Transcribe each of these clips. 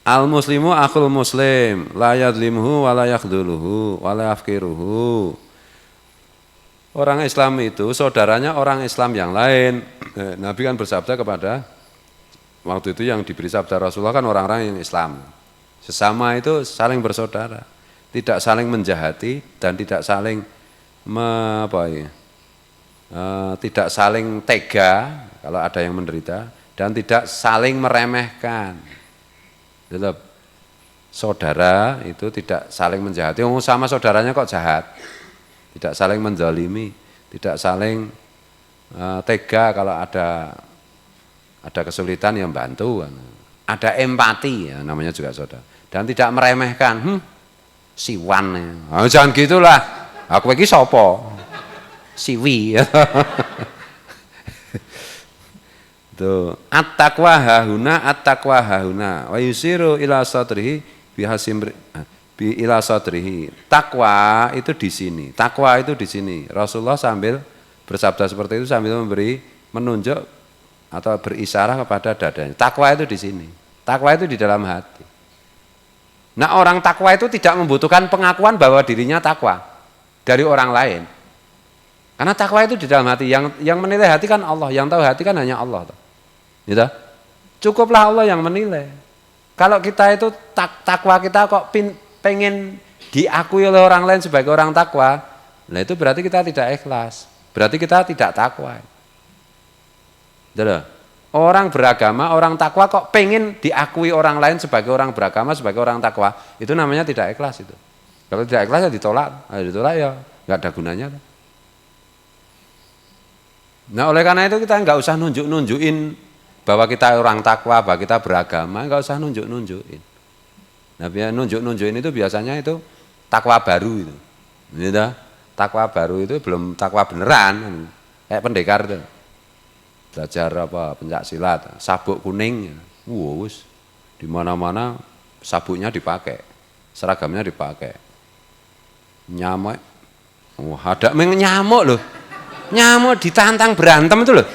Al muslimu akhul muslim, la yadlimhu wa la yakhdhuluhu wa la yafkiruhu. Orang Islam itu saudaranya orang Islam yang lain. Nabi kan bersabda kepada waktu itu yang diberi sabda Rasulullah kan orang-orang yang Islam. Sesama itu saling bersaudara, tidak saling menjahati dan tidak saling tidak saling tega kalau ada yang menderita dan tidak saling meremehkan. Tetap saudara itu tidak saling menjahati. Sama saudaranya kok jahat. Tidak saling menzalimi, tidak saling tega kalau ada kesulitan yang bantu. Ada empati ya, namanya juga saudara. Dan tidak meremehkan. Siwan. Jangan gitulah. Aku iki sapa? Siwi. Tuh, at-taqwa hahuna wa yusiru ila sadrihi ila sadrihi. Takwa itu di sini. Takwa itu di sini. Rasulullah sambil bersabda seperti itu sambil menunjuk atau berisyarah kepada dadanya. Takwa itu di sini. Takwa itu di dalam hati. Nah, orang takwa itu tidak membutuhkan pengakuan bahwa dirinya takwa dari orang lain. Karena takwa itu di dalam hati. Yang menilai hati kan Allah, yang tahu hati kan hanya Allah. Gitu? Cukuplah Allah yang menilai. Kalau kita itu takwa kita kok pengen diakui oleh orang lain sebagai orang takwa, nah itu berarti kita tidak ikhlas. Berarti kita tidak takwa. Gitu? Orang beragama, orang takwa kok pengen diakui orang lain sebagai orang beragama, sebagai orang takwa, itu namanya tidak ikhlas itu. Kalau tidak ikhlas ya ditolak. Nah, ditolak ya nggak ada gunanya. Nah, oleh karena itu kita nggak usah nunjukin bahwa kita orang takwa, bahwa kita beragama, nggak usah nunjukin. Nah, nunjukin itu biasanya itu takwa baru itu. Gitu? Takwa baru itu belum takwa beneran, kayak pendekar itu. Belajar pencak silat, sabuk kuning, wus, di mana-mana sabuknya dipakai, seragamnya dipakai. Nyamuk, ada nyamuk loh. Nyamuk ditantang berantem itu loh.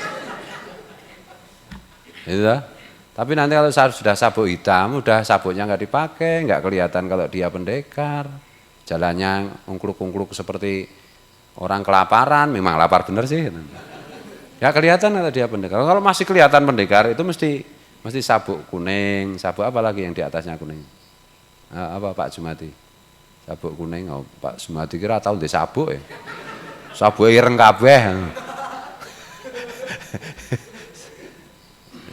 Gitu. Tapi nanti kalau sudah sabuk hitam, udah sabuknya nggak dipakai, nggak kelihatan kalau dia pendekar. Jalannya ungkluk-ungkluk seperti orang kelaparan, memang lapar bener sih. Ya kelihatan kalau dia pendekar. Kalau masih kelihatan pendekar itu mesti sabuk kuning, sabuk apa lagi yang di atasnya kuning? Apa Pak Jumati? Sabuk kuning, Pak Jumati kira tahu di sabuk ya. Sabuk ireng kabeh.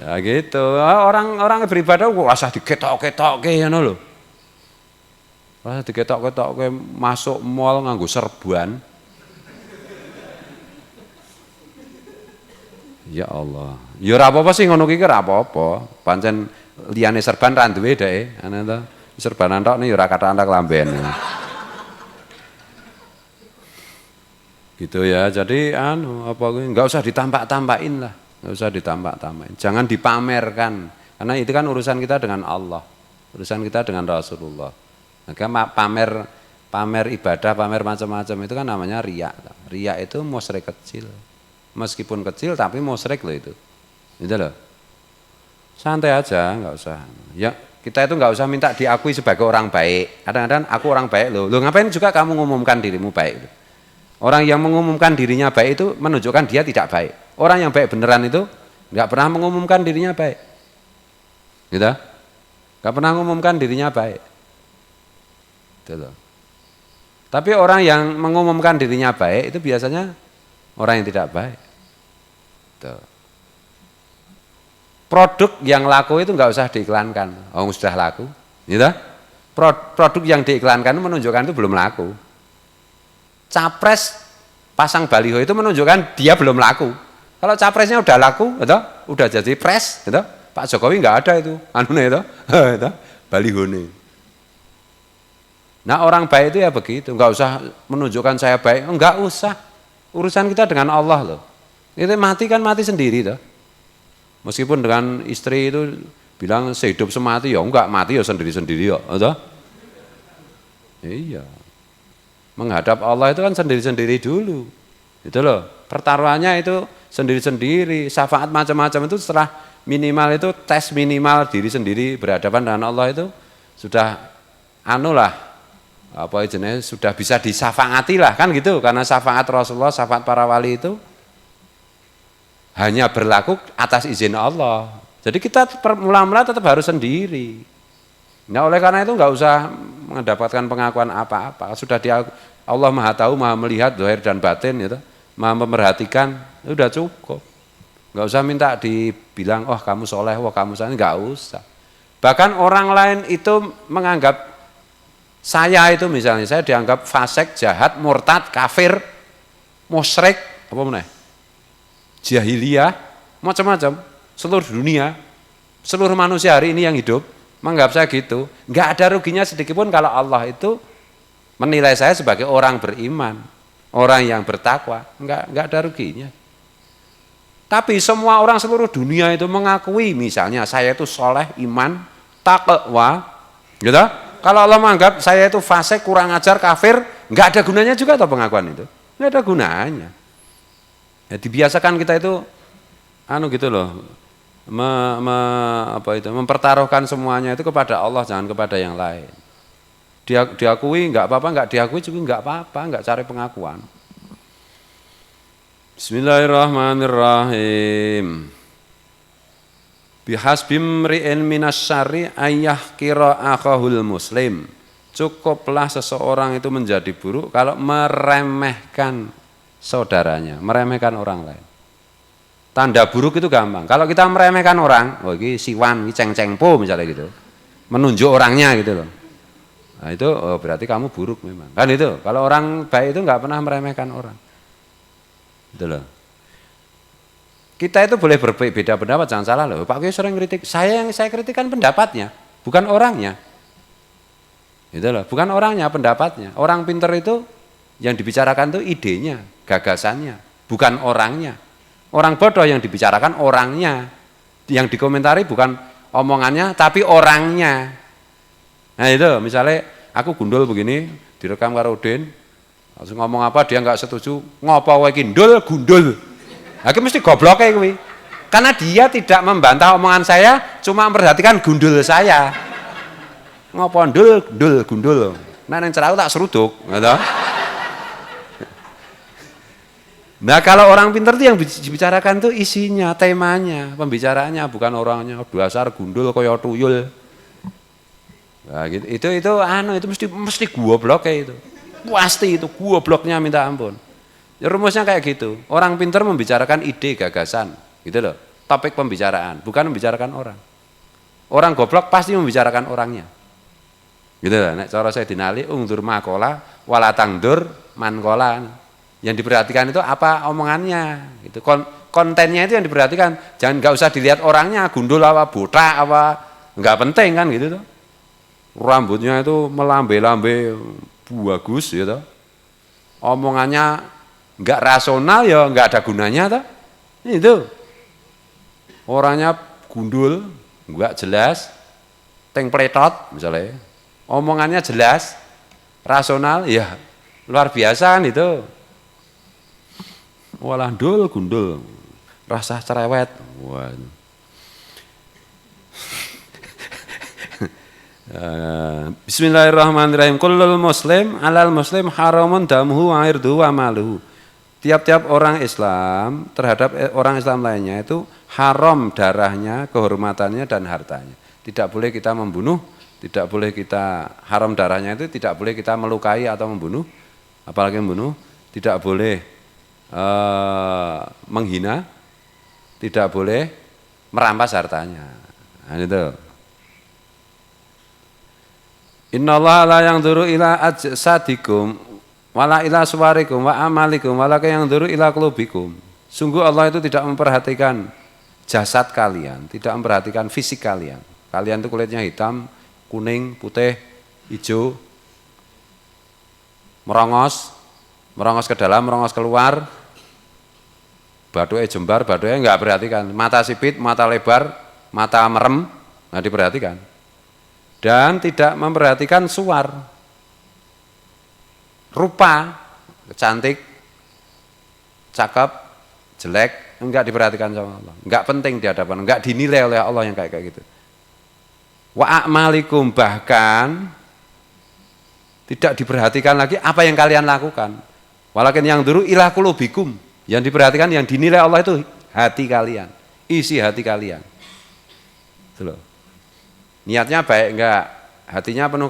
Ya gitu. Orang beribadah kok asah diketok-ketokke ngono lho. Asah diketok-ketokke masuk mall nganggo serban. Ya Allah. Ya ora apa-apa sih ngono ki ora apa-apa. Pancen liyane serban ra duwe dhek, ana to. Serbanan tok ya ora kathah kelamben. Gitu ya, jadi enggak usah ditampak-tampakin lah, enggak usah ditampak-tampakin, jangan dipamerkan, karena itu kan urusan kita dengan Allah, urusan kita dengan Rasulullah. Maka pamer ibadah, pamer macam-macam itu kan namanya riya. Riya itu musyrik kecil, meskipun kecil tapi musyrik loh itu, gitu loh. Santai aja, enggak usah. Ya kita itu enggak usah minta diakui sebagai orang baik. Kadang-kadang aku orang baik loh, ngapain juga kamu ngumumkan dirimu baik? Orang yang mengumumkan dirinya baik itu menunjukkan dia tidak baik. Orang yang baik beneran itu nggak pernah mengumumkan dirinya baik, gitu? Nggak pernah mengumumkan dirinya baik, gitu. Tapi orang yang mengumumkan dirinya baik itu biasanya orang yang tidak baik. Gitu. Produk yang laku itu nggak usah diiklankan, sudah laku, gitu? Produk yang diiklankan menunjukkan itu belum laku. Capres pasang baliho itu menunjukkan dia belum laku. Kalau capresnya udah laku, gitu, udah jadi pres, gitu, Pak Jokowi nggak ada itu, itu, balihone. Nah orang baik itu ya begitu, nggak usah menunjukkan saya baik, nggak usah. Urusan kita dengan Allah loh. Itu mati kan mati sendiri toh. Meskipun dengan istri itu bilang sehidup semati, ya enggak, mati ya sendiri-sendiri ya, gitu. Iya. Menghadap Allah itu kan sendiri-sendiri dulu, gitu loh. Pertaruhannya itu sendiri-sendiri. Syafaat macam-macam itu setelah minimal itu tes minimal diri sendiri berhadapan dengan Allah itu sudah sudah bisa disafaati lah kan gitu, karena syafaat Rasulullah, syafaat para wali itu hanya berlaku atas izin Allah. Jadi kita mula-mula tetap harus sendiri. Nah oleh karena itu nggak usah mendapatkan pengakuan apa-apa. Sudah Allah Maha tahu, Maha melihat zahir dan batin, gitu. Maha memperhatikan, sudah cukup. Nggak usah minta dibilang, oh kamu soleh, wah kamu soleh, nggak usah. Bahkan orang lain itu menganggap saya itu misalnya, saya dianggap fasik, jahat, murtad, kafir, musyrik, apa namanya, jahiliyah, macam-macam. Seluruh dunia, seluruh manusia hari ini yang hidup menganggap saya gitu. Nggak ada ruginya sedikitpun kalau Allah itu menilai saya sebagai orang beriman, orang yang bertakwa. Nggak ada ruginya. Tapi semua orang seluruh dunia itu mengakui misalnya saya itu soleh, iman, taqwa, gitu. Kalau Allah menganggap saya itu fasik, kurang ajar, kafir, nggak ada gunanya juga atau pengakuan itu? Nggak ada gunanya. Ya, dibiasakan kita itu gitu loh, mempertaruhkan semuanya itu kepada Allah, jangan kepada yang lain. Diakui nggak apa-apa, nggak diakui juga nggak apa-apa, nggak cari pengakuan. Bismillahirrahmanirrahim. Bihasbim ri'in minasyari ayah kira akhahul muslim. Cukuplah seseorang itu menjadi buruk kalau meremehkan saudaranya, meremehkan orang lain. Tanda buruk itu gampang. Kalau kita meremehkan orang, oh ini siwan, ini ceng-cengpo misalnya gitu, menunjuk orangnya gitu loh. Nah itu berarti kamu buruk memang. Kan itu. Kalau orang baik itu nggak pernah meremehkan orang. Gitu loh. Kita itu boleh berbeda pendapat, jangan salah loh. Pak Kiai sering kritik. Yang saya kritikan pendapatnya, bukan orangnya. Gitu loh. Bukan orangnya, pendapatnya. Orang pinter itu yang dibicarakan itu idenya, gagasannya, bukan orangnya. Orang bodoh yang dibicarakan orangnya, yang dikomentari bukan omongannya tapi orangnya. Nah itu misalnya aku gundul begini direkam karo Udin, langsung ngomong apa dia nggak setuju, ngopo wae gundul. Aku mesti goblok kayak gue, karena dia tidak membantah omongan saya, cuma memperhatikan gundul saya. Ngopo gundul. Nah yang cerah tak seruduk, gitu. Nah kalau orang pintar itu yang dibicarakan tuh isinya, temanya, pembicaraannya, bukan orangnya. Dasar gundul koyo tuyul. Nah, gitu. Itu mesti goblok kayak itu. Pasti itu gobloknya minta ampun. Ya, rumusnya kayak gitu. Orang pintar membicarakan ide, gagasan, gitu loh. Topik pembicaraan, bukan membicarakan orang. Orang goblok pasti membicarakan orangnya. Gitu loh. Nek cara saya dinali ungdur makola walatangdur mankola. Yang diperhatikan itu apa omongannya, gitu. Kontennya itu yang diperhatikan, nggak usah dilihat orangnya, gundul apa, botak apa, nggak penting kan gitu tuh. Rambutnya itu melambe-lambe bagus gitu. Omongannya nggak rasional ya nggak ada gunanya tuh. Itu orangnya gundul, nggak jelas, tengpletot misalnya. Omongannya jelas, rasional, ya luar biasa kan itu. Walah gundul, rasa cerewet. Waduh. Bismillahirrahmanirrahim. Kullul muslim alal muslim haramun damuhu wa irduhu wa maluhu. Tiap-tiap orang Islam terhadap orang Islam lainnya itu haram darahnya, kehormatannya dan hartanya. Tidak boleh kita membunuh, tidak boleh kita haram darahnya itu tidak boleh kita melukai atau membunuh, apalagi membunuh, tidak boleh menghina, tidak boleh merampas hartanya. Nah, itu. Innallaha la yanzuru ila ajsadikum wala ila suwarikum wa amalikum walakin yanzuru ila qulubikum. Sungguh Allah itu tidak memperhatikan jasad kalian, tidak memperhatikan fisik kalian. Kalian itu kulitnya hitam, kuning, putih, hijau, merongos ke dalam, merongos keluar. Badoe jembar, badoe enggak perhatikan. Mata sipit, mata lebar, mata merem, enggak diperhatikan. Dan tidak memperhatikan suar, rupa, cantik, cakep, jelek, enggak diperhatikan sama Allah, enggak penting di hadapan, enggak dinilai oleh Allah yang kayak gitu. Wa a'malikum, bahkan tidak diperhatikan lagi apa yang kalian lakukan. Walakin yang dulu ila qulubikum, yang diperhatikan, yang dinilai Allah itu hati kalian, isi hati kalian. Itu loh. Niatnya baik enggak? Hatinya penuh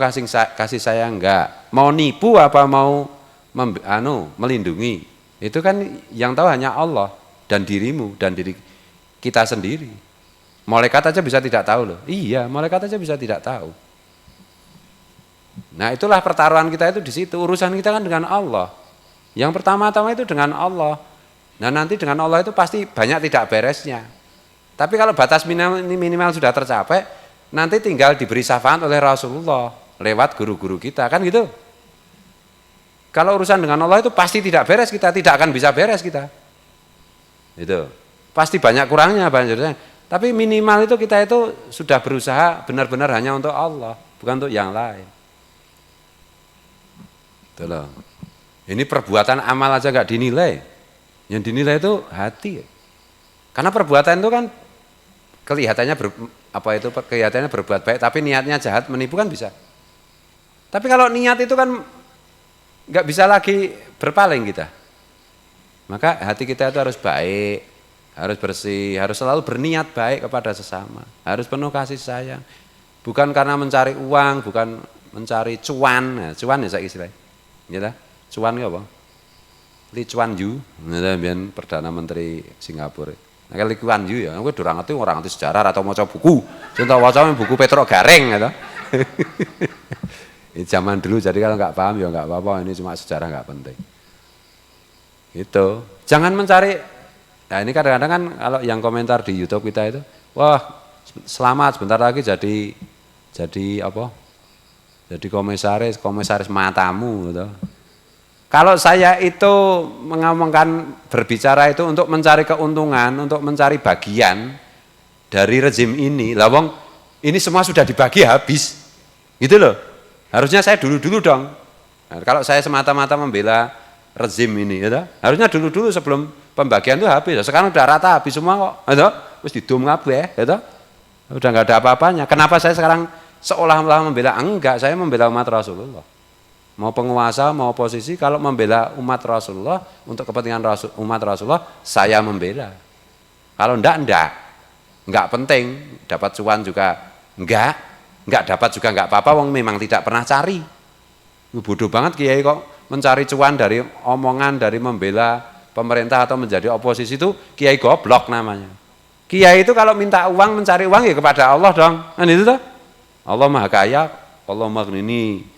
kasih sayang enggak? Mau nipu apa mau melindungi? Itu kan yang tahu hanya Allah dan dirimu dan diri kita sendiri. Malaikat aja bisa tidak tahu loh. Iya, malaikat aja bisa tidak tahu. Nah, itulah pertaruhan kita itu di situ. Urusan kita kan dengan Allah. Yang pertama-tama itu dengan Allah. Nah, nanti dengan Allah itu pasti banyak tidak beresnya. Tapi kalau batas minimal sudah tercapai, nanti tinggal diberi syafaat oleh Rasulullah lewat guru-guru kita, kan gitu. Kalau urusan dengan Allah itu pasti tidak beres kita, tidak akan bisa beres kita. Itu. Pasti banyak kurangnya, banyak. Tapi minimal itu kita itu sudah berusaha benar-benar hanya untuk Allah, bukan untuk yang lain. Itu loh. Ini perbuatan amal aja nggak dinilai. Yang dinilai itu hati. Karena perbuatan itu kan kelihatannya kelihatannya berbuat baik, tapi niatnya jahat, menipu kan bisa. Tapi kalau niat itu kan nggak bisa lagi berpaling kita. Maka hati kita itu harus baik, harus bersih, harus selalu berniat baik kepada sesama, harus penuh kasih sayang. Bukan karena mencari uang, bukan mencari cuan. Nah, cuan ya saya istilahnya. Gitu. Cuan apa? Lee Kuan Yew, biyen Perdana Menteri Singapura. Nah, Lee Kuan Yew ya, kowe ora ngerti sejarah atau maca buku. Contoh waca buku Petro Gareng gitu. Ini zaman dulu, jadi kalau nggak paham ya nggak apa-apa, ini cuma sejarah nggak penting. Itu. Jangan mencari. Nah, ini kadang-kadang kan kalau yang komentar di YouTube kita itu, wah, selamat sebentar lagi jadi apa? Jadi komisaris matamu gitu. Kalau saya itu mengomongkan berbicara itu untuk mencari keuntungan, untuk mencari bagian dari rezim ini, lah wong ini semua sudah dibagi habis, gitu loh. Harusnya saya dulu dong. Nah, kalau saya semata-mata membela rezim ini, gitu, harusnya dulu sebelum pembagian itu habis. Sekarang udah rata habis semua kok, gitu. Terus didum kabeh, gitu. Udah nggak ada apa-apanya. Kenapa saya sekarang seolah-olah membela? Enggak, saya membela umat Rasulullah. Mau penguasa, mau oposisi, kalau membela umat Rasulullah, untuk kepentingan umat Rasulullah, saya membela. Kalau enggak penting, dapat cuan juga enggak dapat juga enggak apa-apa, wong memang tidak pernah cari. Bodoh banget kiai kok mencari cuan dari omongan, dari membela pemerintah atau menjadi oposisi, itu kiai goblok namanya. Kiai itu kalau minta uang, mencari uang ya kepada Allah dong. Kan itu toh? Allah Maha Kaya, Allah maghnini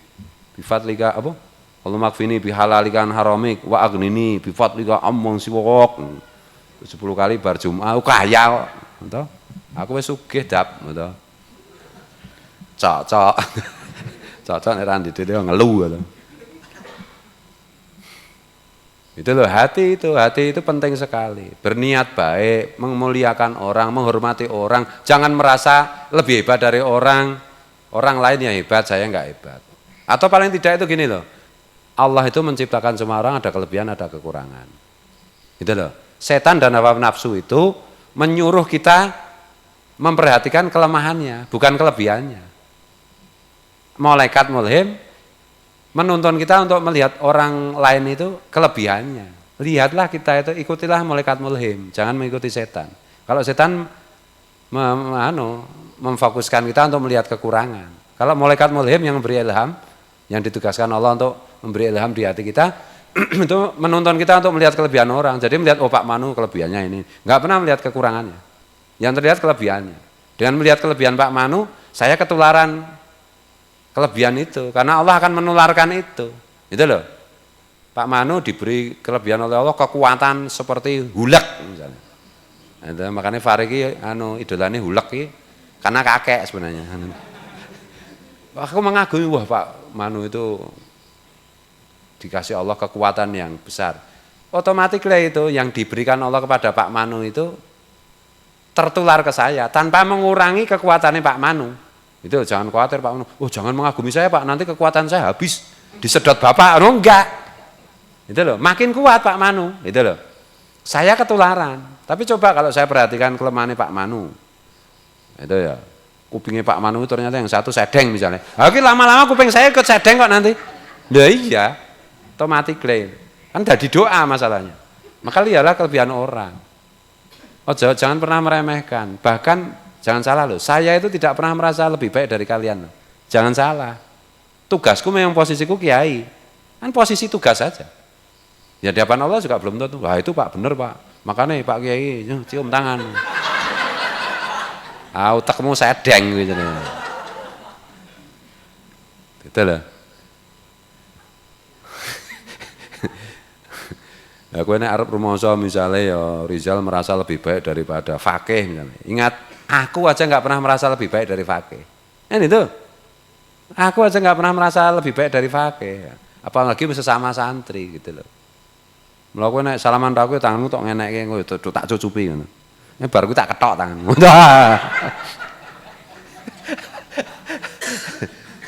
bifadlika apa? Allah makfini bihalalikan haramik wa agnini bifadlika amman siwak. 10 kali bar Jumat kaya kok. Ngono. Aku wis sugih dap, ngono. Cocok. Cocok nek ra ndidile ngelu ngono. Itu loh, hati itu penting sekali. Berniat baik, memuliakan orang, menghormati orang, jangan merasa lebih hebat dari orang lain yang hebat, saya enggak hebat. Atau paling tidak itu gini loh, Allah itu menciptakan semua orang ada kelebihan, ada kekurangan. Gitu loh. Setan dan hawa nafsu itu menyuruh kita memperhatikan kelemahannya, bukan kelebihannya. Malaikat mulhim menuntun kita untuk melihat orang lain itu kelebihannya. Lihatlah kita itu, ikutilah malaikat mulhim, jangan mengikuti setan. Kalau setan memfokuskan kita untuk melihat kekurangan. Kalau malaikat mulhim yang memberi ilham, yang ditugaskan Allah untuk memberi ilham di hati kita, itu menuntun kita untuk melihat kelebihan orang. Jadi melihat, oh Pak Manu kelebihannya ini, nggak pernah melihat kekurangannya. Yang terlihat kelebihannya. Dengan melihat kelebihan Pak Manu, saya ketularan kelebihan itu, karena Allah akan menularkan itu. Itu loh. Pak Manu diberi kelebihan oleh Allah, kekuatan seperti hulek misalnya. Itu, makanya Fariki idolanya hulek karena kakek sebenarnya. Aku mengagumi, wah Pak Manu itu dikasih Allah kekuatan yang besar. Otomatis itu yang diberikan Allah kepada Pak Manu itu tertular ke saya tanpa mengurangi kekuatannya Pak Manu. Itu jangan khawatir Pak Manu. Oh jangan mengagumi saya Pak, nanti kekuatan saya habis disedot Bapak. Oh enggak. Itu loh, makin kuat Pak Manu. Itu loh. Saya ketularan. Tapi coba kalau saya perhatikan kelemahannya Pak Manu. Itu ya. Kupingnya Pak Manu ternyata yang satu sedeng misalnya. Oke, lama-lama kuping saya ikut sedeng kok nanti. Nah iya. Otomatis kan jadi doa masalahnya. Maka lihatlah kelebihan orang. Oh jangan pernah meremehkan. Bahkan jangan salah loh. Saya itu tidak pernah merasa lebih baik dari kalian loh. Jangan salah. Tugasku memang posisiku kiai. Kan posisi tugas saja. Ya di hadapan Allah juga belum tentu. Wah itu Pak bener Pak. Makanya Pak Kiai cium tangan. Utekmu sedeng gitu. Gitu loh. Ya kowe nek arep rumoso misalnya ya Rizal merasa lebih baik daripada Fakih misalnya. Ingat, aku aja nggak pernah merasa lebih baik dari Fakih. Kan itu. Aku aja nggak pernah merasa lebih baik dari Fakih. Apalagi sesama santri gitu loh. Mula kowe nek salaman aku tanganmu tok ngenekke kowe tak cucupi ngono. Nek bar ku tak ketok tanganmu.